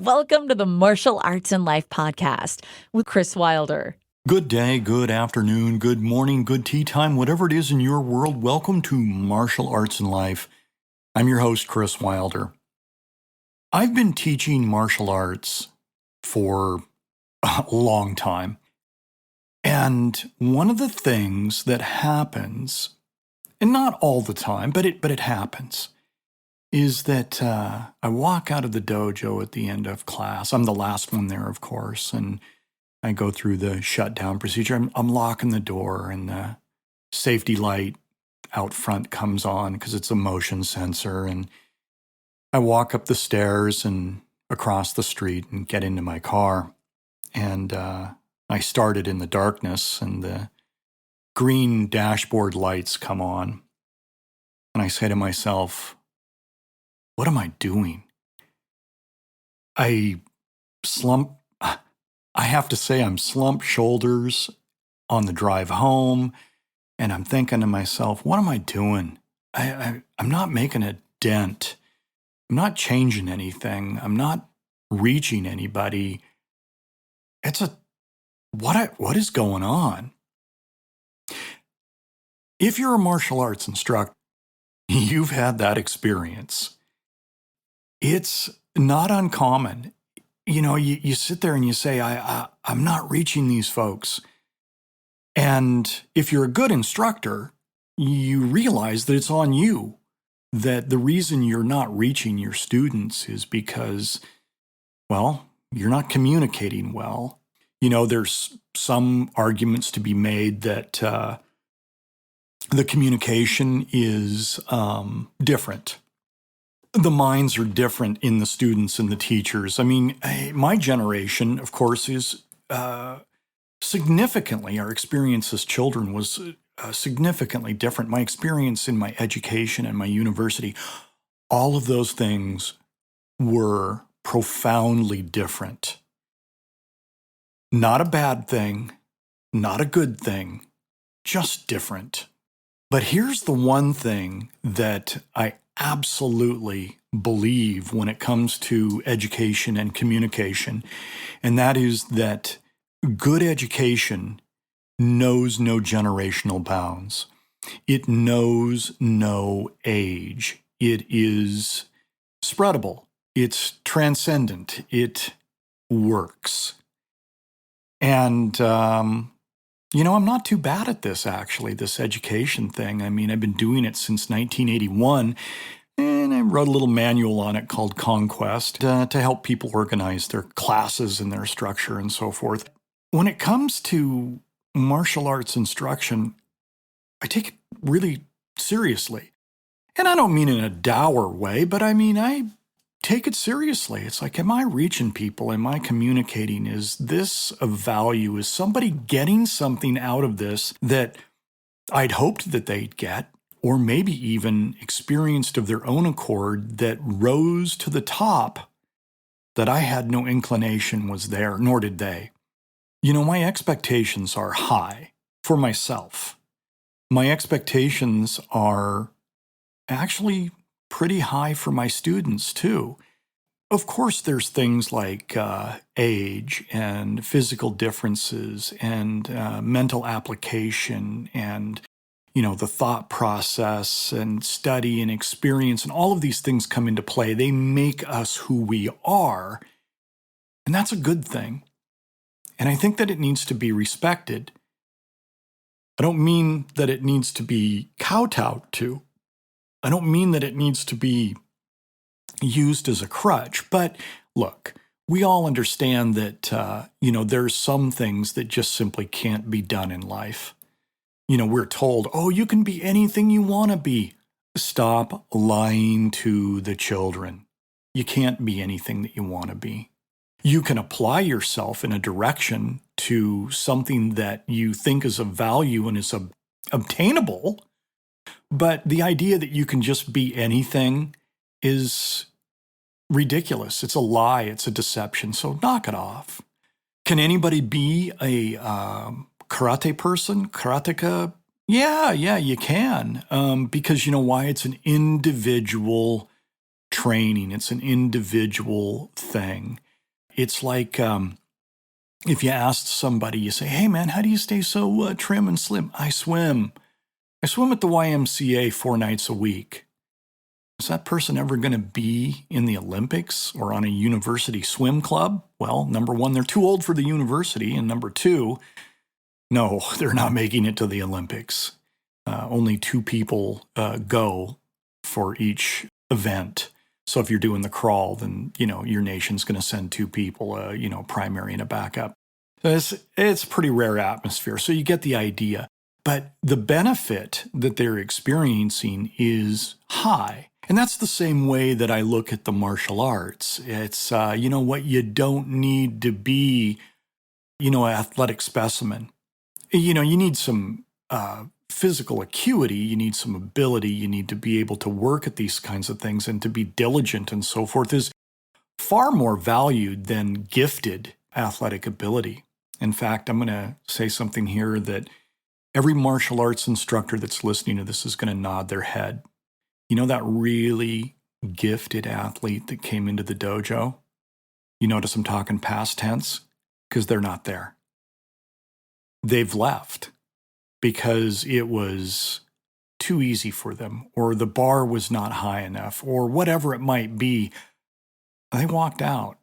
Welcome to the Martial Arts and Life podcast with Kris Wilder. Good day, good afternoon, good morning, good tea time, whatever it is in your world. Welcome to Martial Arts and Life. I'm your host, Kris Wilder. I've been teaching martial arts for a long time. And one of the things that happens, and not all the time, but it happens, is that I walk out of the dojo at the end of class. I'm the last one there, of course, and I go through the shutdown procedure. I'm locking the door, and the safety light out front comes on because it's a motion sensor, and I walk up the stairs and across the street and get into my car. And I started in the darkness, and the green dashboard lights come on. And I say to myself, what am I doing? I have to say I'm slumped shoulders on the drive home, and I'm thinking to myself, what am I doing? I'm not making a dent. I'm not changing anything. I'm not reaching anybody. What is going on? If you're a martial arts instructor, you've had that experience. It's not uncommon. You know, you sit there and you say, I'm not reaching these folks. And if you're a good instructor, you realize that it's on you, that the reason you're not reaching your students is because, well, you're not communicating well. You know, there's some arguments to be made that the communication is different. The minds are different in the students and the teachers. I mean, my generation, of course, is significantly, our experience as children was significantly different. My experience in my education and my university, all of those things were profoundly different. Not a bad thing, not a good thing, just different. But here's the one thing that I absolutely believe when it comes to education and communication, and that is that good education knows no generational bounds. It knows no age. It is spreadable. It's transcendent. It works. And, I'm not too bad at this, actually, this education thing. I mean, I've been doing it since 1981, and I wrote a little manual on it called Conquest to help people organize their classes and their structure and so forth. When it comes to martial arts instruction, I take it really seriously. And I don't mean in a dour way, but I mean, I take it seriously. It's like, am I reaching people? Am I communicating? Is this of value? Is somebody getting something out of this that I'd hoped that they'd get, or maybe even experienced of their own accord that rose to the top that I had no inclination was there, nor did they? You know, my expectations are high for myself. My expectations are actually pretty high for my students, too. Of course, there's things like age and physical differences and mental application and, the thought process and study and experience, and all of these things come into play. They make us who we are, and that's a good thing. And I think that it needs to be respected. I don't mean that it needs to be kowtowed to. I don't mean that it needs to be used as a crutch, but look, we all understand that, there's some things that just simply can't be done in life. We're told, oh, you can be anything you want to be. Stop lying to the children. You can't be anything that you want to be. You can apply yourself in a direction to something that you think is of value and is obtainable. But the idea that you can just be anything is ridiculous. It's a lie. It's a deception. So knock it off. Can anybody be a karate person, karateka? Yeah, you can. Because you know why? It's an individual training. It's an individual thing. It's like if you asked somebody, you say, hey man, how do you stay so trim and slim? I swim. I swim at the YMCA 4 nights a week. Is that person ever going to be in the Olympics or on a university swim club? Well, number one, they're too old for the university. And number two, no, they're not making it to the Olympics. Only 2 people go for each event. So if you're doing the crawl, then, your nation's going to send 2 people, primary and a backup. So it's a pretty rare atmosphere. So you get the idea. But the benefit that they're experiencing is high. And that's the same way that I look at the martial arts. It's, what you don't need to be, an athletic specimen. You need some physical acuity, you need some ability, you need to be able to work at these kinds of things and to be diligent and so forth is far more valued than gifted athletic ability. In fact, I'm going to say something here that every martial arts instructor that's listening to this is going to nod their head. You know that really gifted athlete that came into the dojo? You notice I'm talking past tense? Because they're not there. They've left because it was too easy for them, or the bar was not high enough, or whatever it might be. They walked out.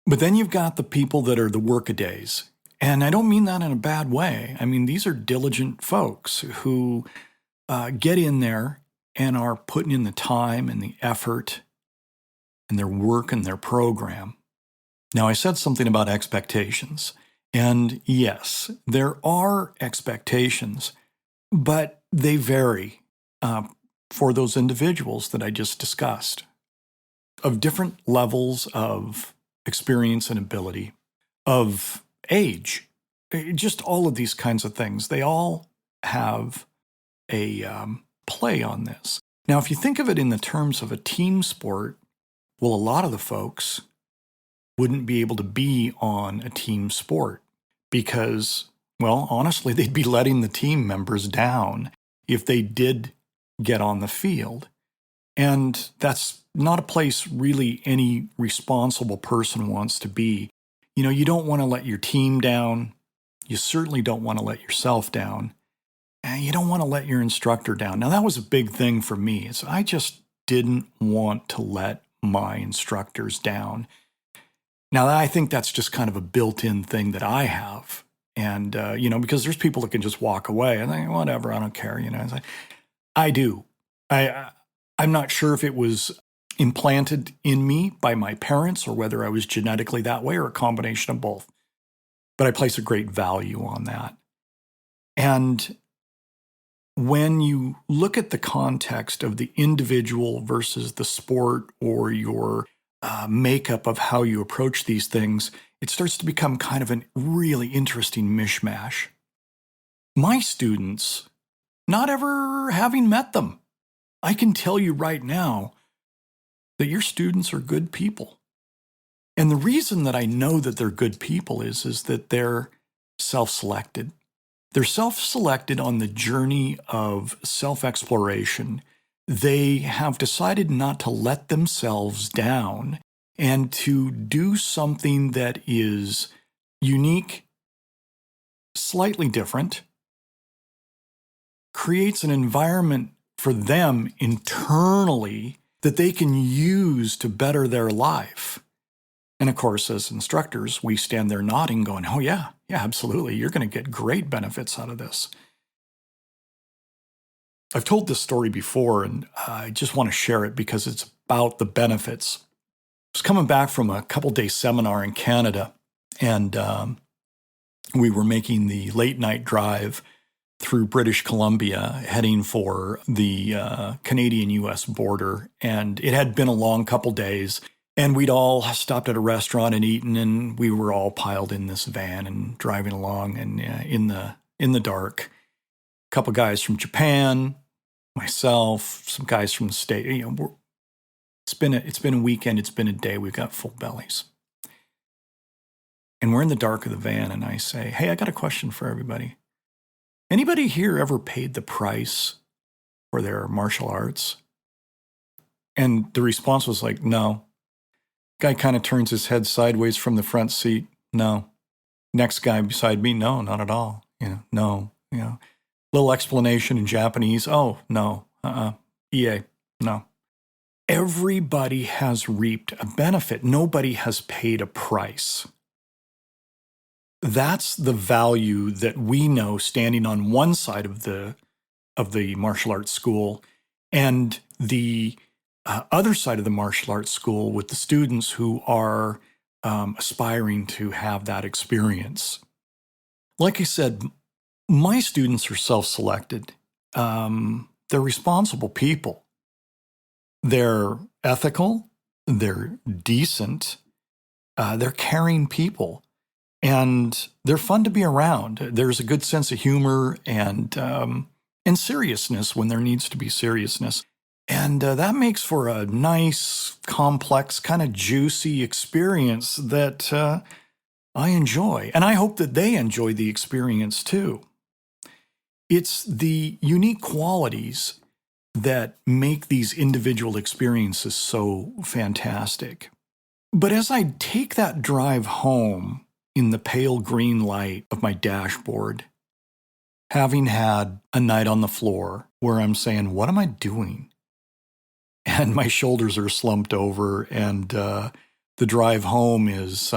But then you've got the people that are the workadays. And I don't mean that in a bad way. I mean, these are diligent folks who get in there and are putting in the time and the effort and their work and their program. Now, I said something about expectations. And yes, there are expectations, but they vary for those individuals that I just discussed, of different levels of experience and ability, of age, just all of these kinds of things. They all have a play on this. Now, if you think of it in the terms of a team sport, well, a lot of the folks wouldn't be able to be on a team sport because, well, honestly, they'd be letting the team members down if they did get on the field. And that's not a place really any responsible person wants to be. You don't want to let your team down. You certainly don't want to let yourself down. And you don't want to let your instructor down. Now, that was a big thing for me. I just didn't want to let my instructors down. Now, I think that's just kind of a built-in thing that I have. And, because there's people that can just walk away and think, whatever, I don't care. It's like, I do. I'm not sure if it was implanted in me by my parents or whether I was genetically that way or a combination of both. But I place a great value on that. And when you look at the context of the individual versus the sport or your makeup of how you approach these things, it starts to become kind of a really interesting mishmash. My students, not ever having met them, I can tell you right now that your students are good people. And the reason that I know that they're good people is that they're self-selected. They're self-selected on the journey of self-exploration. They have decided not to let themselves down and to do something that is unique, slightly different, creates an environment for them internally that they can use to better their life. And of course, as instructors, we stand there nodding, going, oh yeah, absolutely. You're going to get great benefits out of this. I've told this story before, and I just want to share it because it's about the benefits. I was coming back from a couple-day seminar in Canada, and we were making the late-night drive through British Columbia, heading for the Canadian-U.S. border. And it had been a long couple days, and we'd all stopped at a restaurant and eaten, and we were all piled in this van and driving along, and in the dark. A couple guys from Japan, myself, some guys from the States. It's been a weekend. It's been a day. We've got full bellies. And we're in the dark of the van, and I say, hey, I got a question for everybody. Anybody here ever paid the price for their martial arts? And the response was like, no. Guy kind of turns his head sideways from the front seat. No. Next guy beside me. No, not at all. No. Little explanation in Japanese. Oh, no. EA. No. Everybody has reaped a benefit. Nobody has paid a price. That's the value that we know standing on one side of the martial arts school, and the other side of the martial arts school with the students who are aspiring to have that experience. Like I said, my students are self-selected. They're responsible people. They're ethical. They're decent. They're caring people. And they're fun to be around. There's a good sense of humor and seriousness when there needs to be seriousness. And that makes for a nice, complex, kind of juicy experience that I enjoy. And I hope that they enjoy the experience too. It's the unique qualities that make these individual experiences so fantastic. But as I take that drive home in the pale green light of my dashboard, having had a night on the floor where I'm saying, what am I doing? And my shoulders are slumped over, and the drive home is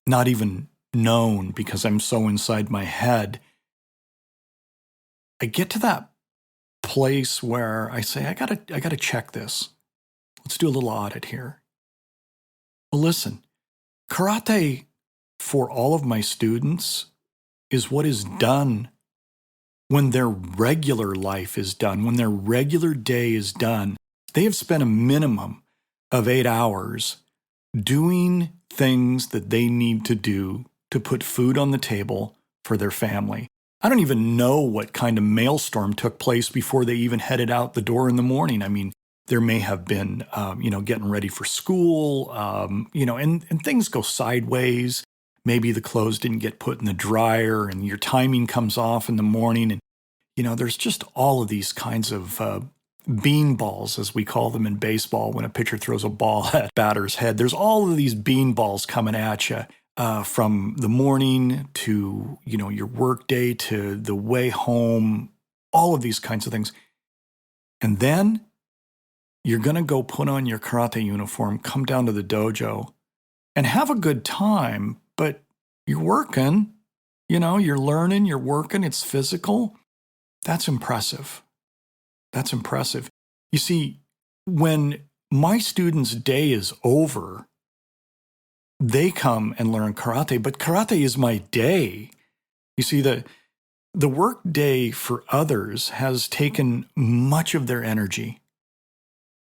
not even known because I'm so inside my head. I get to that place where I say, I gotta check this. Let's do a little audit here. Well, listen, karate for all of my students is what is done when their regular life is done, when their regular day is done. They have spent a minimum of 8 hours doing things that they need to do to put food on the table for their family. I don't even know what kind of maelstrom took place before they even headed out the door in the morning. I mean, there may have been, getting ready for school, and things go sideways. Maybe the clothes didn't get put in the dryer and your timing comes off in the morning. And, there's just all of these kinds of bean balls, as we call them in baseball, when a pitcher throws a ball at a batter's head. There's all of these bean balls coming at you from the morning to, your work day to the way home, all of these kinds of things. And then you're going to go put on your karate uniform, come down to the dojo, and have a good time, but you're working, you're learning, you're working, it's physical. That's impressive. That's impressive. You see, when my students' day is over, they come and learn karate, but karate is my day. You see, the work day for others has taken much of their energy.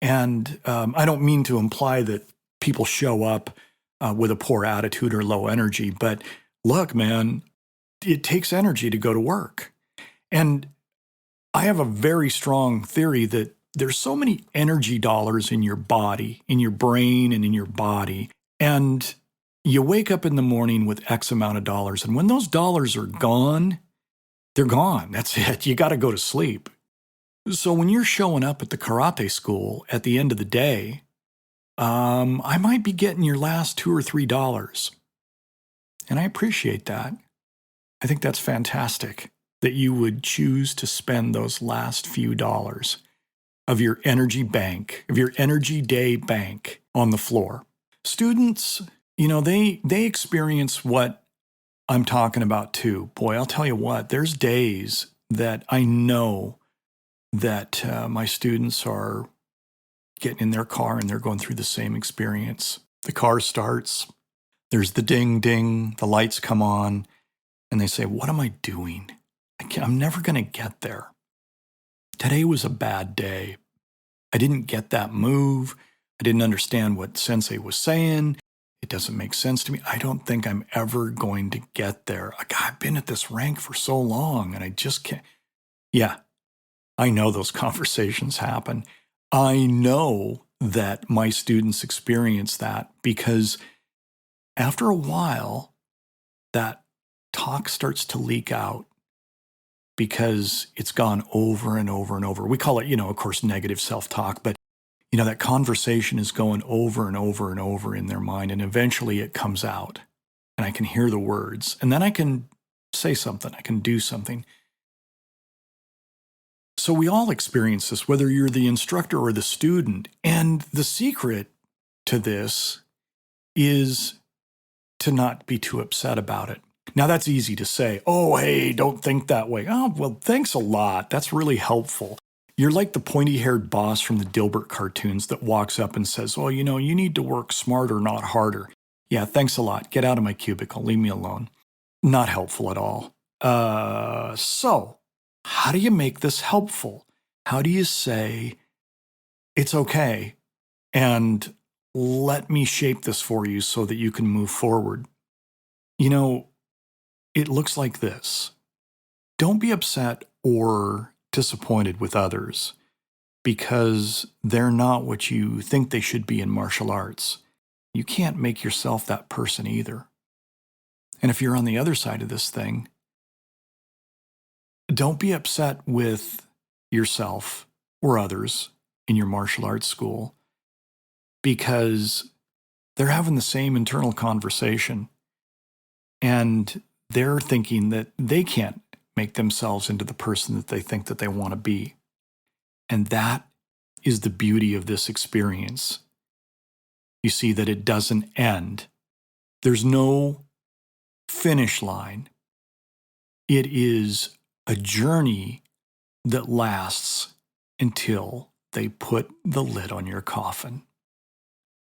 And I don't mean to imply that people show up with a poor attitude or low energy, but look, man, it takes energy to go to work. And I have a very strong theory that there's so many energy dollars in your body, in your brain and in your body. And you wake up in the morning with X amount of dollars. And when those dollars are gone, they're gone. That's it. You got to go to sleep. So when you're showing up at the karate school at the end of the day, I might be getting your last $2 or $3. And I appreciate that. I think that's fantastic that you would choose to spend those last few dollars of your energy bank, of your energy day bank on the floor. Students, they experience what I'm talking about too. Boy, I'll tell you what, there's days that I know that my students are getting in their car and they're going through the same experience. The car starts, there's the ding, ding, the lights come on, and they say, what am I doing? I'm never going to get there. Today was a bad day. I didn't get that move. I didn't understand what sensei was saying. It doesn't make sense to me. I don't think I'm ever going to get there. I've been at this rank for so long and I just can't. Yeah, I know those conversations happen. I know that my students experience that because after a while, that talk starts to leak out because it's gone over and over and over. We call it, of course, negative self-talk, but that conversation is going over and over and over in their mind, and eventually it comes out, and I can hear the words, and then I can say something, I can do something. So we all experience this, whether you're the instructor or the student, and the secret to this is to not be too upset about it. Now, that's easy to say. Oh, hey, don't think that way. Oh, well, thanks a lot. That's really helpful. You're like the pointy-haired boss from the Dilbert cartoons that walks up and says, oh, you need to work smarter, not harder. Yeah, thanks a lot. Get out of my cubicle. Leave me alone. Not helpful at all. So, how do you make this helpful? How do you say, it's okay, and let me shape this for you so that you can move forward? It looks like this. Don't be upset or disappointed with others because they're not what you think they should be in martial arts. You can't make yourself that person either. And if you're on the other side of this thing, don't be upset with yourself or others in your martial arts school because they're having the same internal conversation and they're thinking that they can't make themselves into the person that they think that they want to be. And that is the beauty of this experience. You see that it doesn't end. There's no finish line. It is a journey that lasts until they put the lid on your coffin.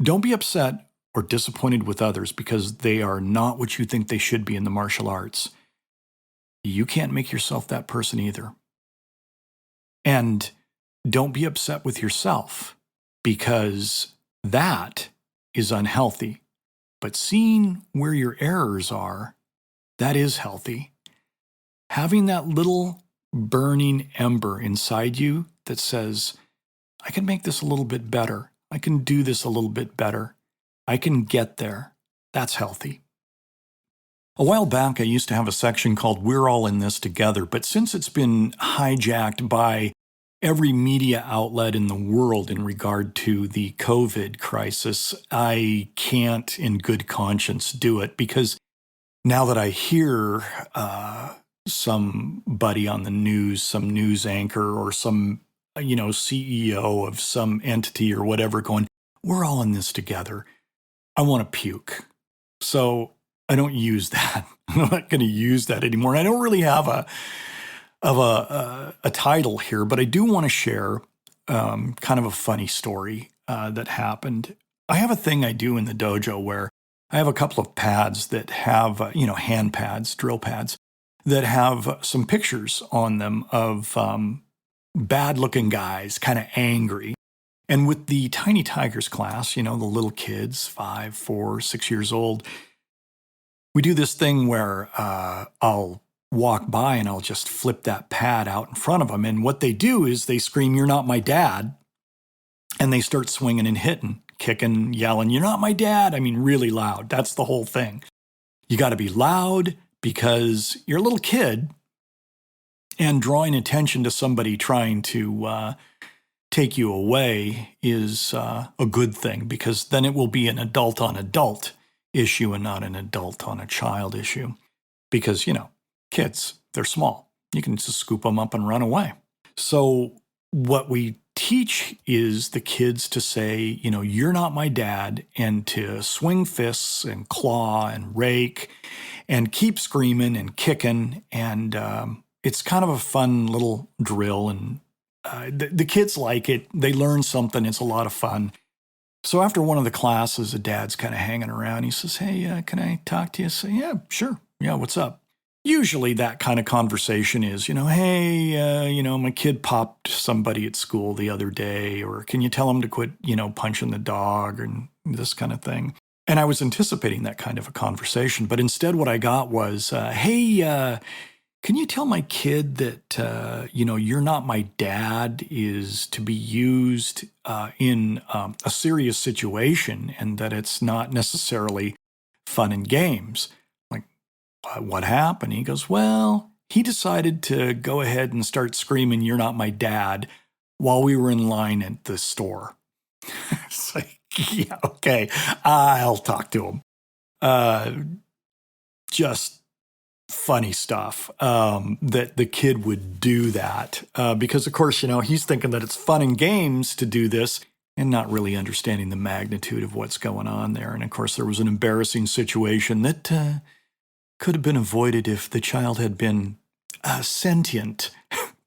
Don't be upset or disappointed with others because they are not what you think they should be in the martial arts. You can't make yourself that person either. And don't be upset with yourself because that is unhealthy. But seeing where your errors are, that is healthy. Having that little burning ember inside you that says, I can make this a little bit better. I can do this a little bit better. I can get there. That's healthy. A while back, I used to have a section called We're All in This Together, but since it's been hijacked by every media outlet in the world in regard to the COVID crisis, I can't in good conscience do it because now that I hear somebody on the news, some news anchor or some CEO of some entity or whatever going, we're all in this together, I want to puke. So I don't use that. I'm not going to use that anymore. And I don't really have a title here, but I do want to share kind of a funny story that happened. I have a thing I do in the dojo where I have a couple of pads that have, hand pads, drill pads, that have some pictures on them of bad-looking guys, kind of angry. And with the Tiny Tigers class, the little kids, 5, 4, 6 years old, we do this thing where I'll walk by and I'll just flip that pad out in front of them. And what they do is they scream, "You're not my dad." And they start swinging and hitting, kicking, yelling, "You're not my dad." I mean, really loud. That's the whole thing. You got to be loud because you're a little kid and drawing attention to somebody trying to take you away is a good thing because then it will be an adult on adult issue and not an adult on a child issue. Because, kids, they're small. You can just scoop them up and run away. So what we teach is the kids to say, "You're not my dad," and to swing fists and claw and rake and keep screaming and kicking. And it's kind of a fun little drill. And the kids like it. They learn something. It's a lot of fun. So after one of the classes, the dad's kind of hanging around. He says, "Hey, can I talk to you?" I say, "Yeah, sure. Yeah, what's up?" Usually that kind of conversation is, "Hey, my kid popped somebody at school the other day," or "Can you tell him to quit, punching the dog," and this kind of thing. And I was anticipating that kind of a conversation, but instead what I got was, "Hey, can you tell my kid that, you're not my dad is to be used in a serious situation and that it's not necessarily fun and games?" Like, what happened? He goes, "Well, he decided to go ahead and start screaming, 'You're not my dad,' while we were in line at the store." It's like, yeah, okay, I'll talk to him. Just funny stuff that the kid would do that because, of course, he's thinking that it's fun and games to do this and not really understanding the magnitude of what's going on there. And, of course, there was an embarrassing situation that could have been avoided if the child had been sentient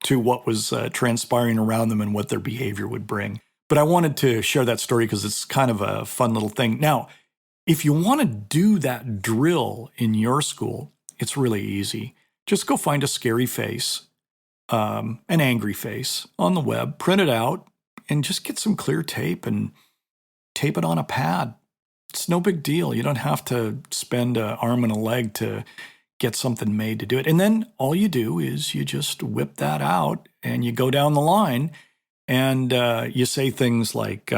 to what was transpiring around them and what their behavior would bring. But I wanted to share that story because it's kind of a fun little thing. Now, if you want to do that drill in your school, it's really easy. Just go find a scary face, an angry face on the web, print it out, and just get some clear tape and tape it on a pad. It's no big deal. You don't have to spend an arm and a leg to get something made to do it. And then all you do is you just whip that out and you go down the line and you say things like,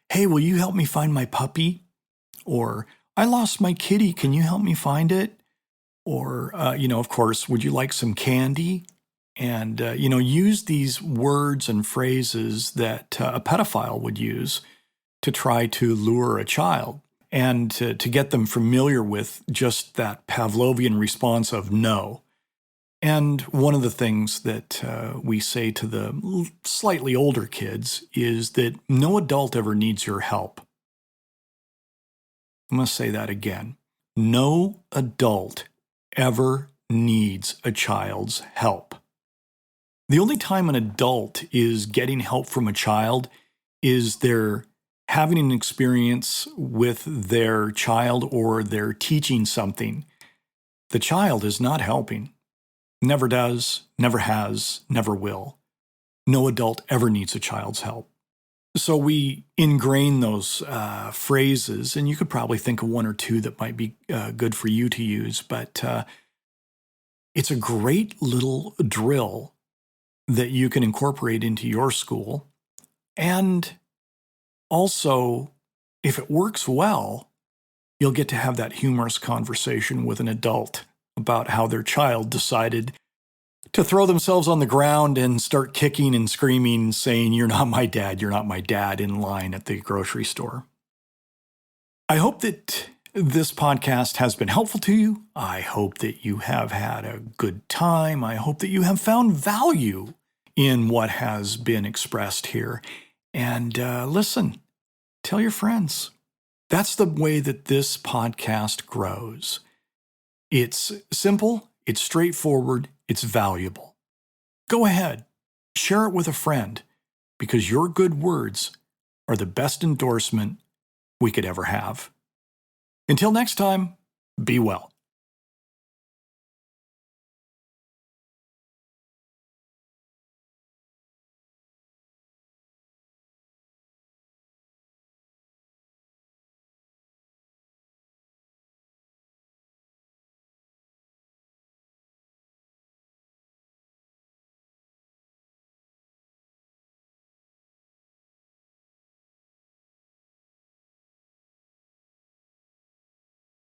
hey, will you help me find my puppy? Or, I lost my kitty. Can you help me find it? Or, of course, would you like some candy? And, use these words and phrases that a pedophile would use to try to lure a child and to get them familiar with just that Pavlovian response of no. And one of the things that we say to the slightly older kids is that no adult ever needs your help. I'm going to say that again. No adult ever needs a child's help. The only time an adult is getting help from a child is they're having an experience with their child or they're teaching something. The child is not helping. Never does, never has, never will. No adult ever needs a child's help. So we ingrain those phrases, and you could probably think of one or two that might be good for you to use, but it's a great little drill that you can incorporate into your school. And also, if it works well, you'll get to have that humorous conversation with an adult about how their child decided to throw themselves on the ground and start kicking and screaming, saying, "You're not my dad, you're not my dad," in line at the grocery store. I hope that this podcast has been helpful to you. I hope that you have had a good time. I hope that you have found value in what has been expressed here. And listen, tell your friends. That's the way that this podcast grows. It's simple, it's straightforward, it's valuable. Go ahead, share it with a friend, because your good words are the best endorsement we could ever have. Until next time, be well.